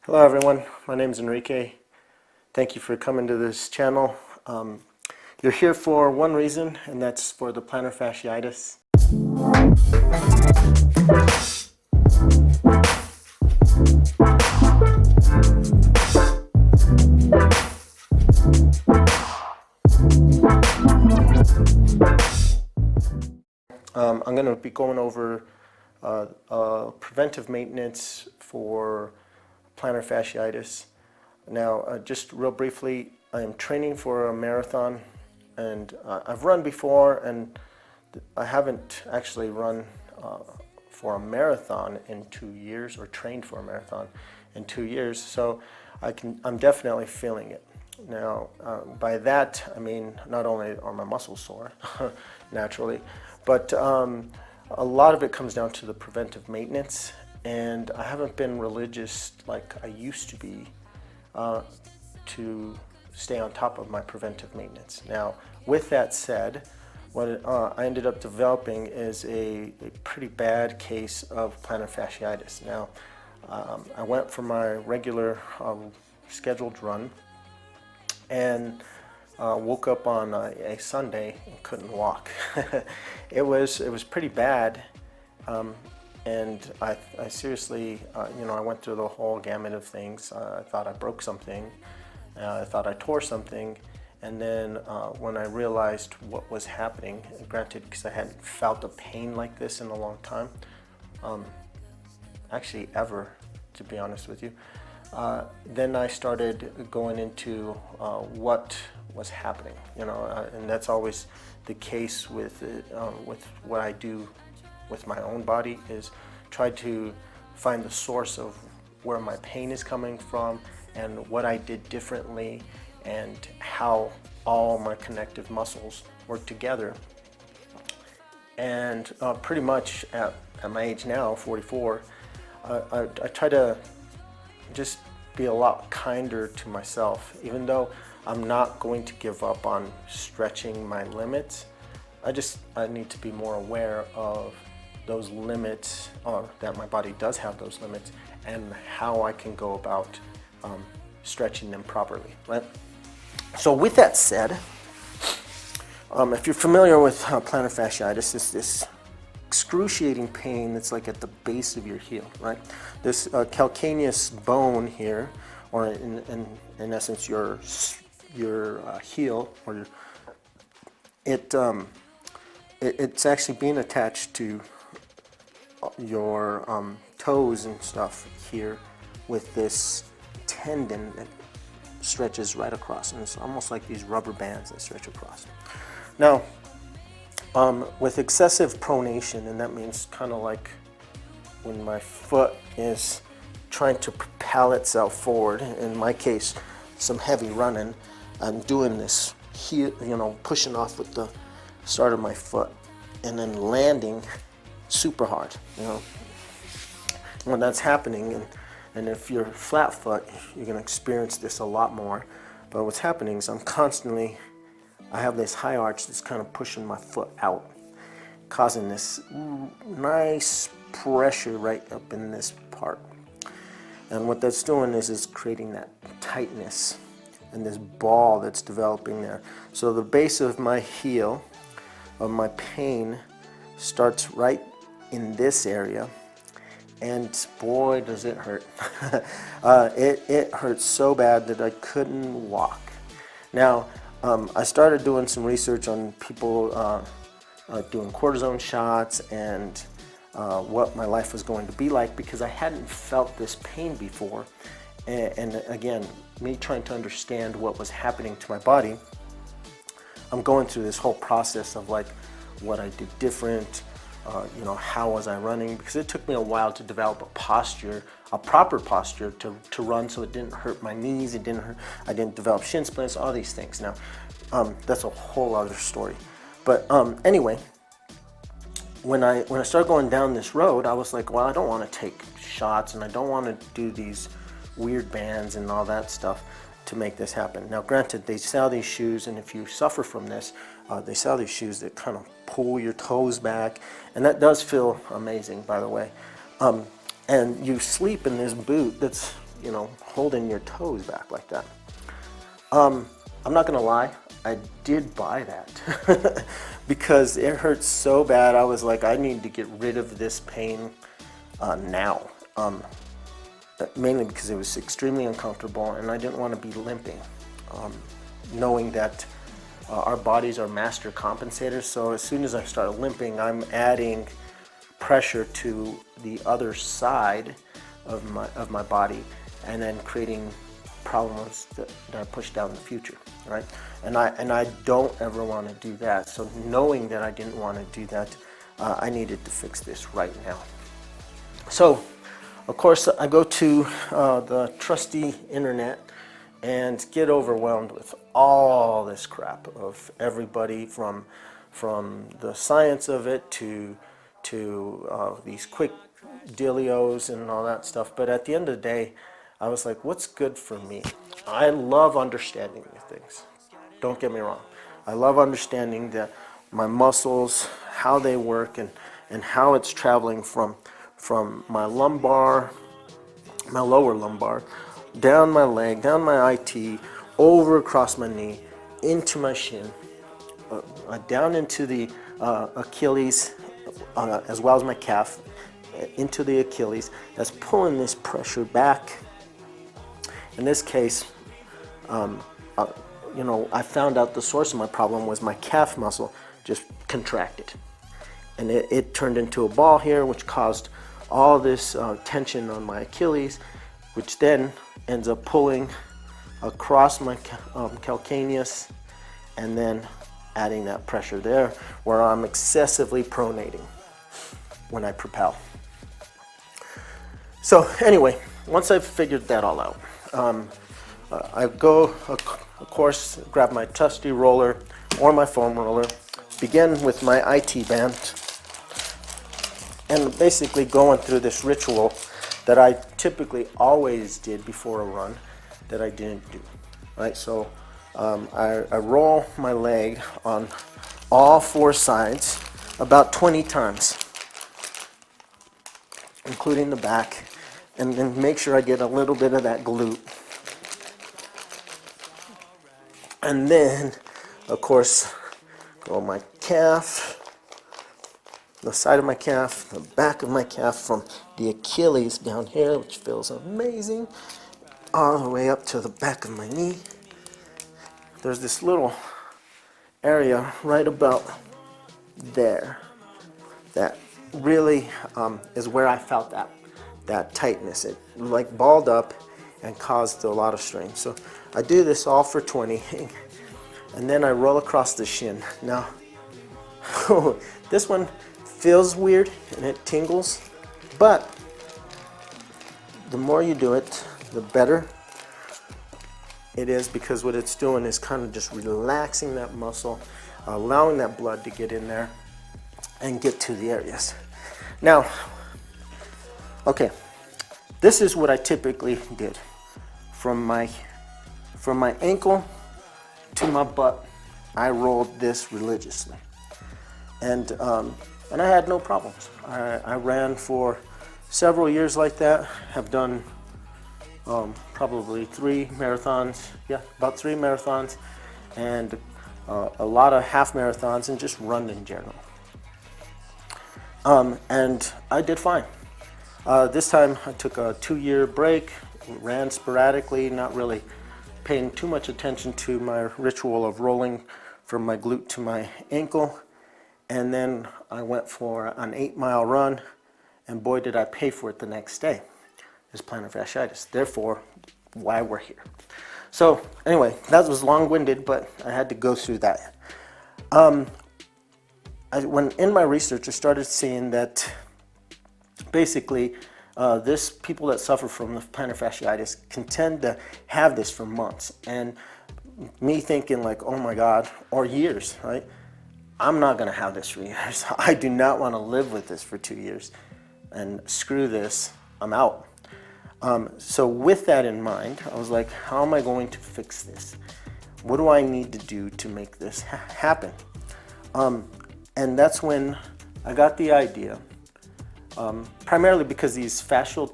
Hello everyone, my name is Enrique. Thank you for coming to this channel. You're here for one reason, and that's for the plantar fasciitis. I'm going to be going over preventive maintenance for plantar fasciitis. Now, just real briefly, I am training for a marathon, and I've run before, and I haven't actually run for a marathon in 2 years, or trained for a marathon in 2 years, so I'm definitely feeling it. Now, by that, I mean not only are my muscles sore, naturally, but a lot of it comes down to the preventive maintenance, and I haven't been religious like I used to be to stay on top of my preventive maintenance. Now, with that said, what I ended up developing is a pretty bad case of plantar fasciitis. Now, I went for my regular scheduled run, and woke up on a Sunday and couldn't walk. It was pretty bad, and I seriously, I went through the whole gamut of things. I thought I broke something, I thought I tore something, and then when I realized what was happening, granted, because I hadn't felt a pain like this in a long time, actually ever, to be honest with you. Then I started going into what was happening, and that's always the case with what I do with my own body, is try to find the source of where my pain is coming from and what I did differently and how all my connective muscles work together. And pretty much at my age now, 44, I try to just be a lot kinder to myself. Even though I'm not going to give up on stretching my limits, I need to be more aware of those limits, that my body does have those limits, and how I can go about stretching them properly, right? So with that said, if you're familiar with plantar fasciitis, it's this excruciating pain that's like at the base of your heel, right? This calcaneus bone here, or in essence your heel, or it's actually being attached to your toes and stuff here, with this tendon that stretches right across, and it's almost like these rubber bands that stretch across. Now, with excessive pronation, and that means kind of like when my foot is trying to propel itself forward, in my case, some heavy running, I'm doing this heel, pushing off with the start of my foot, and then landing super hard, When that's happening, and if you're flat foot, you're going to experience this a lot more. But what's happening is I have this high arch that's kind of pushing my foot out, causing this nice pressure right up in this part. And what that's doing is creating that tightness and this ball that's developing there. So the base of my heel, of my pain, starts right in this area, and boy does it hurt. It hurts so bad that I couldn't walk. Now, I started doing some research on people doing cortisone shots and what my life was going to be like, because I hadn't felt this pain before. And again, me trying to understand what was happening to my body, I'm going through this whole process of like what I did different, how was I running, because it took me a while to develop a proper posture to run, so it didn't hurt my knees, I didn't develop shin splints, all these things. Now, that's a whole other story. But anyway, when I started going down this road, I was like, well, I don't want to take shots, and I don't want to do these weird bands and all that stuff to make this happen. Now, granted, they sell these shoes, and if you suffer from this, they sell these shoes that kind of pull your toes back, and that does feel amazing, by the way. And you sleep in this boot that's you know, holding your toes back like that. I'm not gonna lie, I did buy that because it hurts so bad. I was like, I need to get rid of this pain now. Mainly because it was extremely uncomfortable and I didn't want to be limping. Knowing that our bodies are master compensators, so as soon as I start limping, I'm adding pressure to the other side of my body, and then creating problems that I push down in the future, right? And I don't ever want to do that. So knowing that I didn't want to do that, I needed to fix this right now. So, of course, I go to the trusty internet and get overwhelmed with all this crap of everybody from the science of it to these quick dealios and all that stuff. But at the end of the day, I was like, what's good for me? I love understanding these things. Don't get me wrong. I love understanding that my muscles, how they work, and how it's traveling from my lumbar, my lower lumbar, down my leg, down my IT, over across my knee, into my shin, down into the Achilles, as well as my calf, into the Achilles. That's pulling this pressure back. In this case, you know, I found out the source of my problem was my calf muscle just contracted. And it turned into a ball here, which caused all this tension on my Achilles, which then ends up pulling across my calcaneus and then adding that pressure there where I'm excessively pronating when I propel. So anyway, once I've figured that all out, I go, of course, grab my trusty roller or my foam roller, begin with my IT band, and basically going through this ritual that I typically always did before a run that I didn't do, right? So I roll my leg on all four sides about 20 times, including the back, and then make sure I get a little bit of that glute. And then, of course, go my calf, the side of my calf, the back of my calf, from the Achilles down here, which feels amazing, all the way up to the back of my knee. There's this little area right about there that really is where I felt that tightness. It like balled up and caused a lot of strain. So I do this all for 20, and then I roll across the shin. Now, this one feels weird and it tingles, but the more you do it, the better it is, because what it's doing is kind of just relaxing that muscle, allowing that blood to get in there and get to the areas. Now, okay, this is what I typically did. From my ankle to my butt, I rolled this religiously, and I had no problems. I ran for several years like that. Have done probably 3 marathons. Yeah, about 3 marathons, and a lot of half marathons, and just run in general. And I did fine. This time I took a 2-year break, ran sporadically, not really paying too much attention to my ritual of rolling from my glute to my ankle. And then I went for an 8-mile run, and boy did I pay for it the next day. It's plantar fasciitis, therefore why we're here. So anyway, that was long-winded, but I had to go through that. When in my research, I started seeing that basically people that suffer from the plantar fasciitis can tend to have this for months. And me thinking like, oh my God, or years, right? I'm not gonna have this for years. I do not wanna live with this for 2 years. And screw this, I'm out. So with that in mind, I was like, how am I going to fix this? What do I need to do to make this happen? And that's when I got the idea primarily because these fascial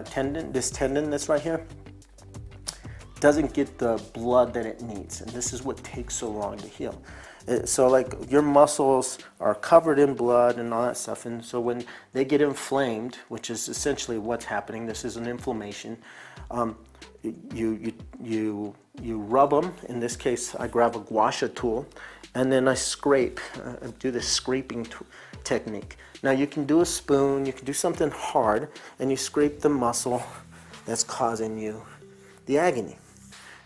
tendon, this tendon that's right here, doesn't get the blood that it needs, and this is what takes so long to heal. So like your muscles are covered in blood and all that stuff, and so when they get inflamed, which is essentially what's happening, this is an inflammation, you rub them. In this case, I grab a gua sha tool, and then I scrape, do this scraping technique. Now you can do a spoon, you can do something hard, and you scrape the muscle that's causing you the agony.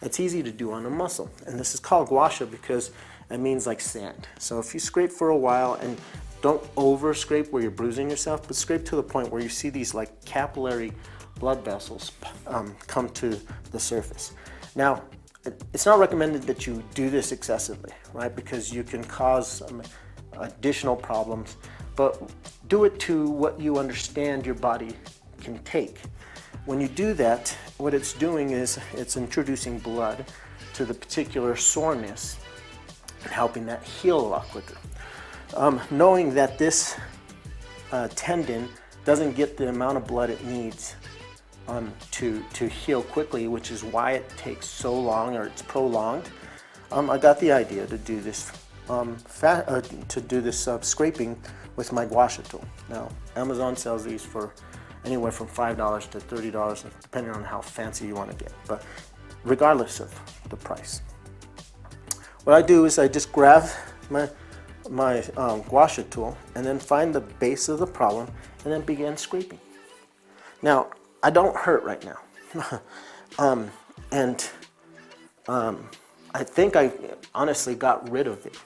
It's easy to do on a muscle, and this is called gua sha because it means like sand. So if you scrape for a while, and don't over scrape where you're bruising yourself, but scrape to the point where you see these like capillary blood vessels come to the surface. Now, it's not recommended that you do this excessively, right? Because you can cause additional problems, but do it to what you understand your body can take. When you do that, what it's doing is it's introducing blood to the particular soreness and helping that heal a lot quicker. Knowing that this tendon doesn't get the amount of blood it needs to heal quickly, which is why it takes so long, or it's prolonged, I got the idea to do this scraping with my gua sha tool. Now, Amazon sells these for anywhere from $5 to $30, depending on how fancy you want to get, but regardless of the price. What I do is I just grab my gua sha tool and then find the base of the problem and then begin scraping. Now, I don't hurt right now. I think I honestly got rid of it.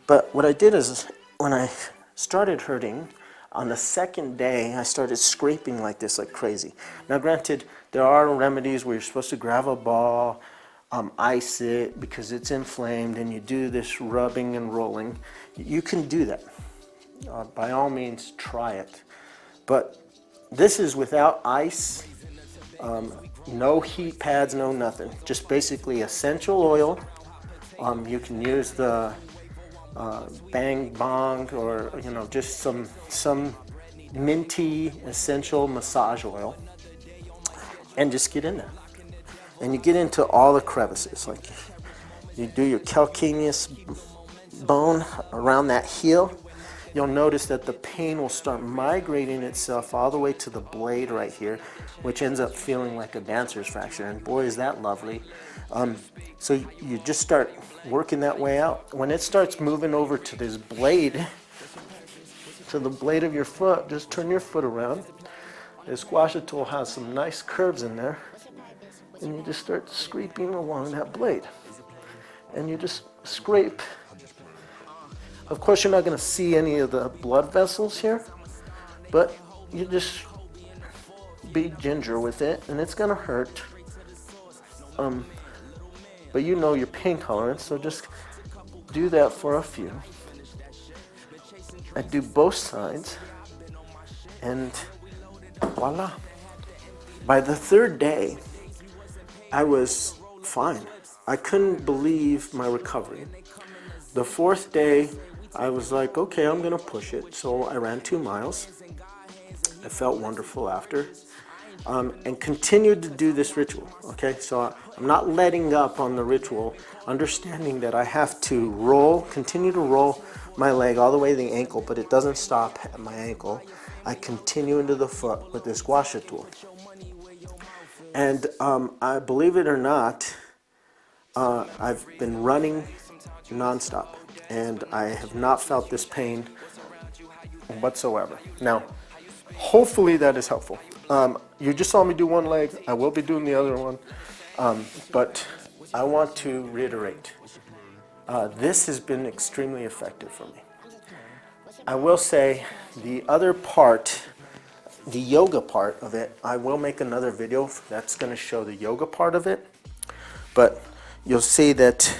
But what I did is when I started hurting, on the second day, I started scraping like this, like crazy. Now granted, there are remedies where you're supposed to grab a ball, ice it because it's inflamed, and you do this rubbing and rolling. You can do that. By all means, try it. But this is without ice, no heat pads, no nothing. Just basically essential oil. You can use the Bang Bong, or just some minty essential massage oil, and just get in there. And you get into all the crevices, like you do your calcaneus bone around that heel. You'll notice that the pain will start migrating itself all the way to the blade right here, which ends up feeling like a dancer's fracture, and boy is that lovely. So you just start working that way out. When it starts moving over to this blade, to the blade of your foot, just turn your foot around. This gua sha tool has some nice curves in there, and you just start scraping along that blade. And you just scrape. Of course, you're not going to see any of the blood vessels here, but you just be ginger with it, and it's going to hurt. But you know your pain tolerance, so just do that for a few. I do both sides, and voila. By the third day, I was fine. I couldn't believe my recovery. The fourth day, I was like, okay, I'm gonna push it. So I ran 2 miles. I felt wonderful after. And continued to do this ritual, okay? So I'm not letting up on the ritual, understanding that I have to continue to roll my leg all the way to the ankle, but it doesn't stop at my ankle. I continue into the foot with this gua sha tool. And I believe it or not, I've been running nonstop, and I have not felt this pain whatsoever. Now, hopefully that is helpful. You just saw me do one leg. I will be doing the other one, but I want to reiterate, this has been extremely effective for me. I will say the other part, the yoga part of it, I will make another video that's going to show the yoga part of it, but you'll see that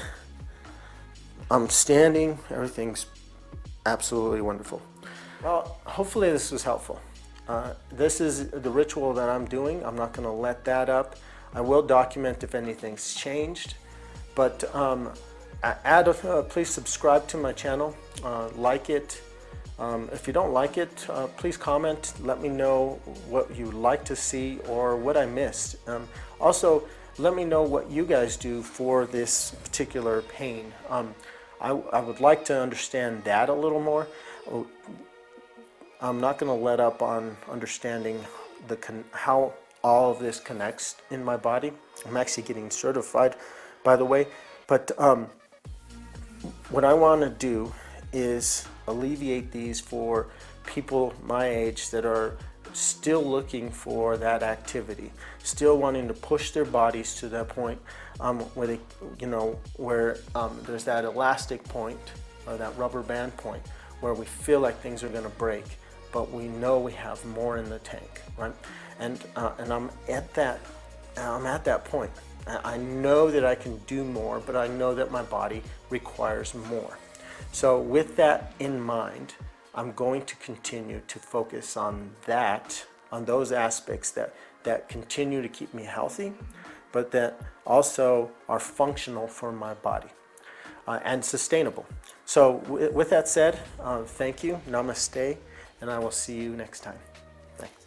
I'm standing, everything's absolutely wonderful. Well, hopefully this was helpful. This is the ritual that I'm doing. I'm not going to let that up. I will document if anything's changed, but please subscribe to my channel, like it, If you don't like it, please comment. Let me know what you'd like to see or what I missed. Also, let me know what you guys do for this particular pain. I would like to understand that a little more. I'm not going to let up on understanding how all of this connects in my body. I'm actually getting certified, by the way. But what I want to do is alleviate these for people my age that are still looking for that activity, still wanting to push their bodies to that point where they, where there's that elastic point or that rubber band point where we feel like things are going to break, but we know we have more in the tank, right? And I'm at that point. I know that I can do more, but I know that my body requires more. So with that in mind, I'm going to continue to focus on those aspects that continue to keep me healthy, but that also are functional for my body and sustainable. So with that said, thank you, namaste, and I will see you next time. Thanks.